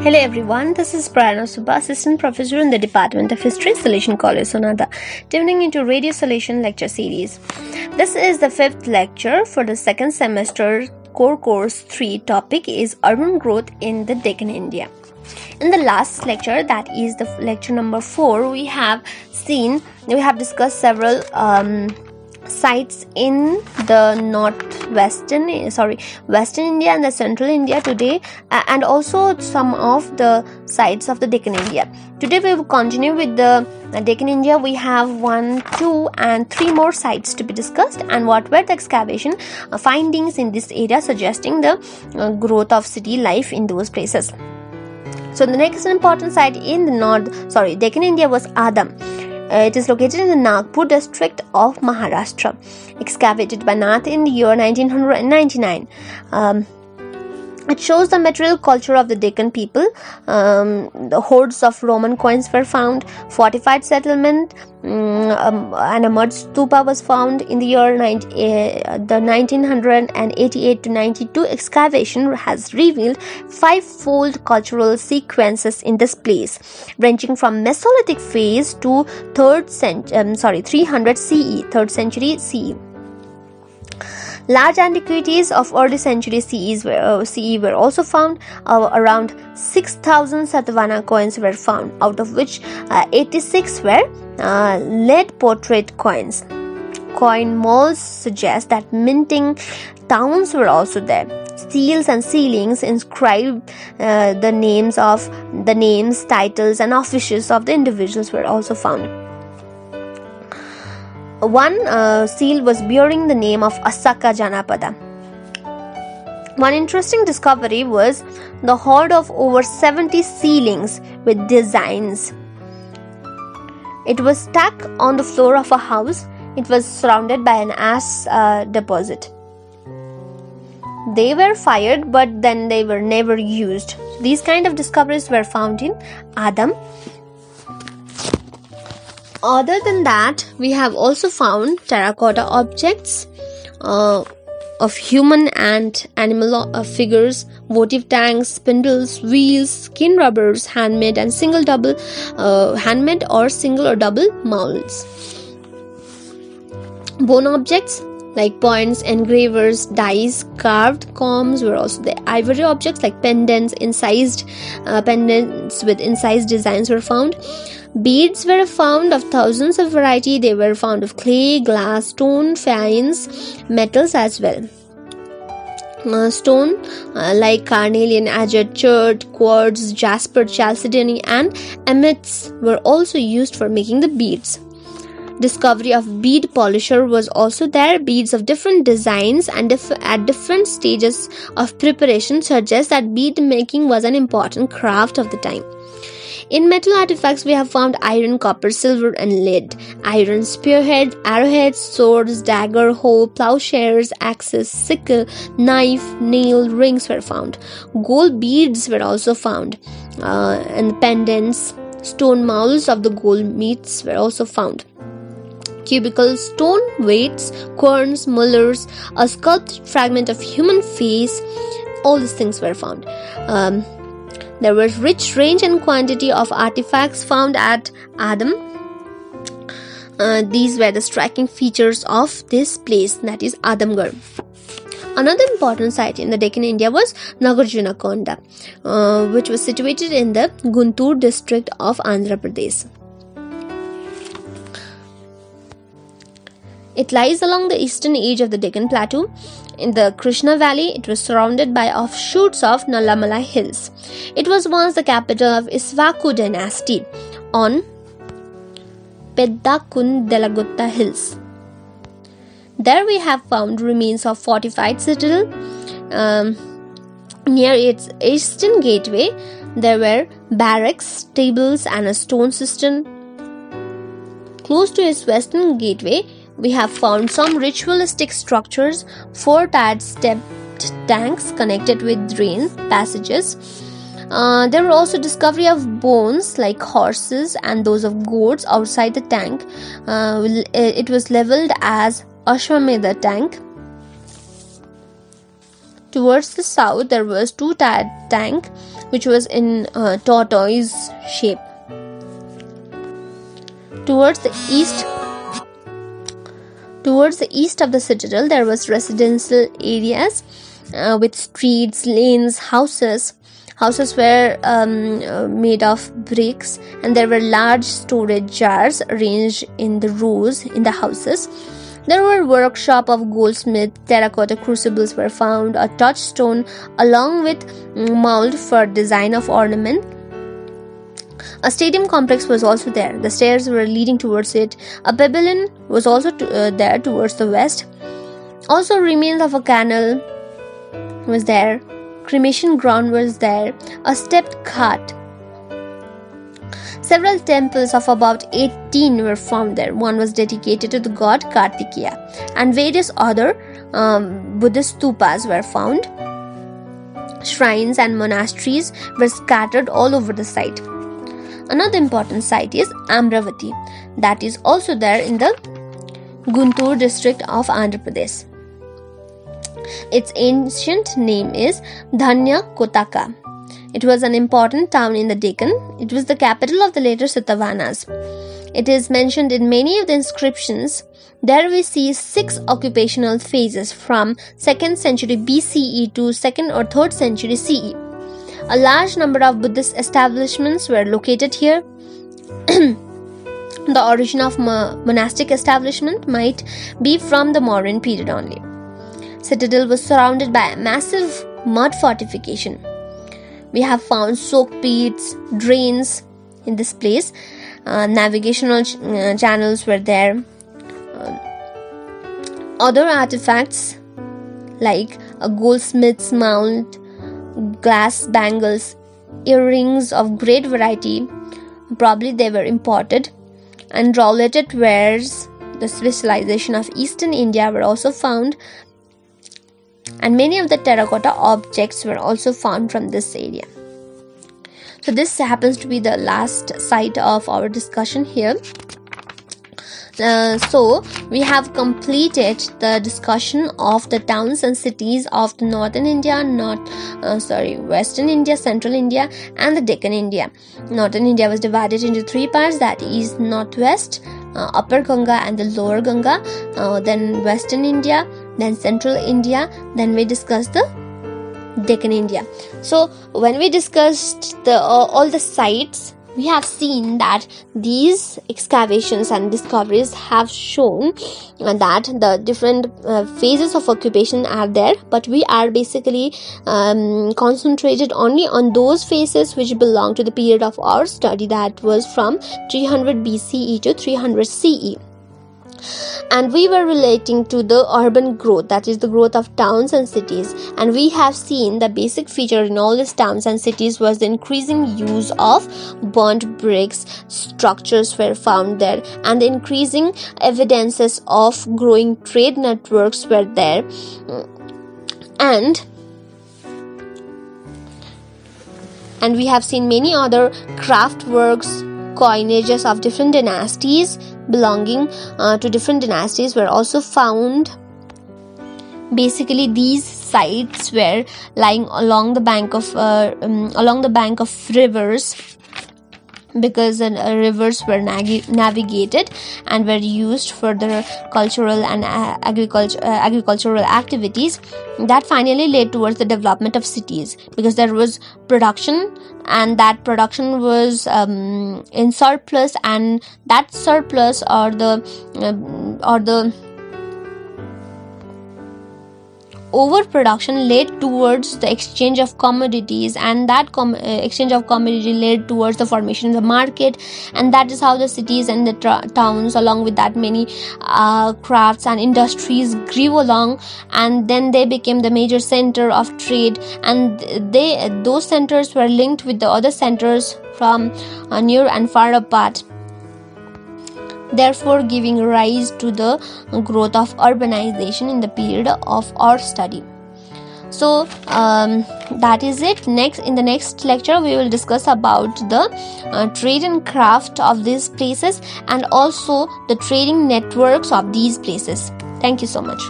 Hello everyone, this is Prayana, Subba, Assistant Professor in the Department of History, Salesian College, Sonada, tuning into Radio Salesian Lecture Series. This is the 5th lecture for the second semester Core Course 3. Topic is Urban Growth in the Deccan, India. In the last lecture, that is the lecture number 4, we have discussed several sites in the western India and the central India today, and also some of the sites of the Deccan India. Today we will continue with the Deccan India. We have 1, 2 and 3 more sites to be discussed, and what were the excavation findings in this area suggesting the growth of city life in those places. So the next important site in the Deccan India was Adam. It is located in the Nagpur district of Maharashtra, excavated by Nath in the year 1999. It shows the material culture of the Deccan people. The hoards of Roman coins were found, fortified settlement, and a mud stupa was found in the year 1988 to 92. Excavation has revealed 5-fold cultural sequences in this place, ranging from Mesolithic phase to 300 CE, 3rd century CE. Large antiquities of early century CE were also found. Around 6,000 Satavahana coins were found, out of which 86 were lead portrait coins. Coin molds suggest that minting towns were also there. Seals and ceilings inscribed the names, titles, and offices of the individuals were also found. One seal was bearing the name of Asaka Janapada. One interesting discovery was the hoard of over 70 ceilings with designs. It was stuck on the floor of a house. It was surrounded by an ash deposit. They were fired, but then they were never used. These kind of discoveries were found in Adam. Other than that, we have also found terracotta objects of human and animal figures, votive tanks, spindles, wheels, skin rubbers, handmade or single or double molds. Bone objects like points, engravers, dies, carved combs were also there. Ivory objects like pendants with incised designs were found. Beads were found of thousands of variety. They were found of clay, glass, stone, fines, metals as well. Stone like carnelian, agate, chert, quartz, jasper, chalcedony, and ameths were also used for making the beads. Discovery of bead polisher was also there. Beads of different designs and at different stages of preparation suggest that bead making was an important craft of the time. In metal artifacts, we have found iron, copper, silver, and lead. Iron spearheads, arrowheads, swords, dagger, hoe, plowshares, axes, sickle, knife, nail, rings were found. Gold beads were also found, and pendants, stone molds of the gold meats were also found. Cubical stone weights, querns, mullers, a sculpted fragment of human face, all these things were found. There was rich range and quantity of artifacts found at Adam. These were the striking features of this place, that is Adamgarh. Another important site in the Deccan India was Nagarjuna Conda, which was situated in the Guntur district of Andhra Pradesh. It lies along the eastern edge of the Deccan Plateau. In the Krishna Valley, it was surrounded by offshoots of Nallamalai Hills. It was once the capital of Isvaku dynasty on Peddakundelagutta Hills. There we have found remains of fortified citadel. Near its eastern gateway, there were barracks, stables, and a stone cistern. Close to its western gateway, we have found some ritualistic structures, 4-tired stepped tanks connected with drain passages. There were also discovery of bones like horses and those of goats outside the tank. It was leveled as Ashwamedha tank. Towards the south, there was two-tiered tank which was in tortoise shape. Towards the east of the citadel, there was residential areas with streets, lanes, houses. Houses were made of bricks, and there were large storage jars arranged in the rows in the houses. There were workshop of goldsmith, terracotta crucibles were found, a touchstone along with mold for design of ornament. A stadium complex was also there. The stairs were leading towards it. A pavilion was also there towards the west. Also, remains of a canal was there. Cremation ground was there. A stepped cart. Several temples of about 18 were found there. One was dedicated to the god Kartikeya, and various other Buddhist stupas were found. Shrines and monasteries were scattered all over the site. Another important site is Amravati, that is also there in the Guntur district of Andhra Pradesh. Its ancient name is Dhanya Kotaka. It was an important town in the Deccan. It was the capital of the later Satavahanas. It is mentioned in many of the inscriptions. There we see 6 occupational phases from 2nd century BCE to 2nd or 3rd century CE. A large number of Buddhist establishments were located here. The origin of monastic establishment might be from the Mauryan period only. Citadel was surrounded by a massive mud fortification. We have found soak pits, drains in this place. Navigational channels were there. Other artifacts like a goldsmith's mount, glass bangles, earrings of great variety, probably they were imported, and related wares, the specialization of Eastern India, were also found, and many of the terracotta objects were also found from this area. So this happens to be the last site of our discussion here. So we have completed the discussion of the towns and cities of the Northern India, Western India, Central India, and the Deccan India. Northern India was divided into 3 parts, that is Northwest, Upper Ganga and the Lower Ganga, then Western India, then Central India, then we discussed the Deccan India. So when we discussed all the sites, we have seen that these excavations and discoveries have shown that the different phases of occupation are there, but we are basically concentrated only on those phases which belong to the period of our study, that was from 300 BCE to 300 CE. And we were relating to the urban growth, that is the growth of towns and cities, and we have seen the basic feature in all these towns and cities was the increasing use of burnt bricks. Structures were found there, and the increasing evidences of growing trade networks were there, and we have seen many other craft works, coinages of different dynasties belonging to different dynasties were also found. Basically, these sites were lying along the bank of rivers, because rivers were navigated and were used for the cultural and agricultural activities. That finally led towards the development of cities, because there was production, and that production was in surplus, and that surplus or the overproduction led towards the exchange of commodities, and that exchange of commodity led towards the formation of the market, and that is how the cities and the towns, along with that many crafts and industries, grew along, and then they became the major center of trade, and those centers were linked with the other centers from near and far apart, therefore giving rise to the growth of urbanization in the period of our study. So that is it. In the next lecture we will discuss about the trade and craft of these places, and also the trading networks of these places. Thank you so much.